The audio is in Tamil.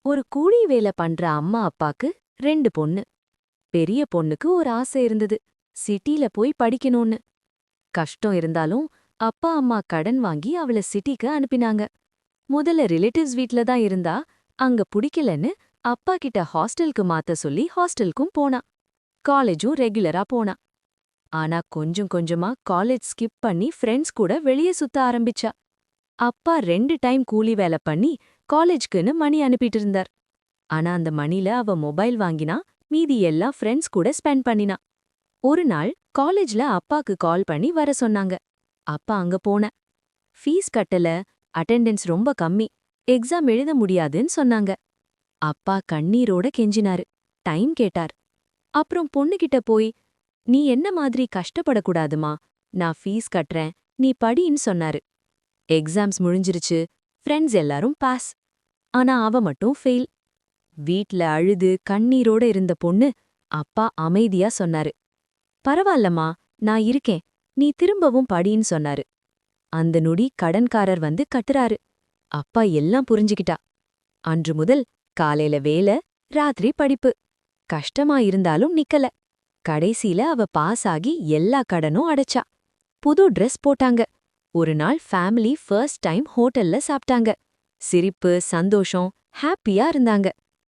ஒரு கூலி வேலை பண்ற அம்மா அப்பாக்கு 2 பொண்ணு. பெரிய பொண்ணுக்கு ஒரு ஆசை இருந்தது, சிட்டில போய் படிக்கணும்னு. கஷ்டம் இருந்தாலும் அப்பா அம்மா கடன் வாங்கி அவள சிட்டிக்கு அனுப்பினாங்க. முதல்ல ரிலேட்டிவ்ஸ் வீட்ல தான் இருந்தா, அங்க புடிக்கலன்னு அப்பா கிட்ட ஹாஸ்டலுக்கு மாத்த சொல்லி ஹாஸ்டலுக்கும் போனா. காலேஜும் ரெகுலரா போனா. ஆனா கொஞ்சம் கொஞ்சமா காலேஜ் ஸ்கிப் பண்ணி ஃப்ரெண்ட்ஸ் கூட வெளியே சுத்த ஆரம்பிச்சா. அப்பா 2 டைம் கூலி வேலை பண்ணி காலேஜ்க்குன்னு மணி அனுப்பிட்டு இருந்தார். ஆனா அந்த மணில அவ மொபைல் வாங்கினா, மீதி எல்லாம் ஃப்ரெண்ட்ஸ் கூட ஸ்பெண்ட் பண்ணினா. ஒரு நாள் காலேஜ்ல அப்பாக்கு கால் பண்ணி வர சொன்னாங்க. அப்பா அங்க போன. ஃபீஸ் கட்டல, அட்டெண்டன்ஸ் ரொம்ப கம்மி, எக்ஸாம் எழுத முடியாதுன்னு சொன்னாங்க. அப்பா கண்ணீரோட கெஞ்சினாரு. டைம் கேட்டார். அப்புறம் பொண்ணுகிட்ட போய், நீ என்ன மாதிரி கஷ்டப்படக்கூடாதுமா, நான் ஃபீஸ் கட்டுறேன், நீ படின்னு சொன்னாரு. எக்ஸாம்ஸ் முடிஞ்சிருச்சு, ஃப்ரெண்ட்ஸ் எல்லாரும் பாஸ். ஆனா அவ மட்டும் ஃபெயில். வீட்ல அழுது கண்ணீரோட இருந்த பொண்ணு, அப்பா அமைதியா சொன்னாரு. பரவால்லம்மா, நான் இருக்கேன், நீ திரும்பவும் படின்னு சொன்னாரு. அந்த நொடி கடன்காரர் வந்து கட்டுறாரு. அப்பா எல்லாம் புரிஞ்சுக்கிட்டா. அன்று முதல் காலையில வேலை, ராத்திரி படிப்பு. கஷ்டமா இருந்தாலும் நிக்கல. கடைசியில அவ பாஸ் ஆகி எல்லா கடனும் அடைச்சா. புது ட்ரெஸ் போட்டாங்க. ஒரு நாள் ஃபேமிலி ஃபர்ஸ்ட் டைம் ஹோட்டல்ல சாப்பிட்டாங்க. சிரிப்பு, சந்தோஷம், ஹாப்பியா இருந்தாங்க.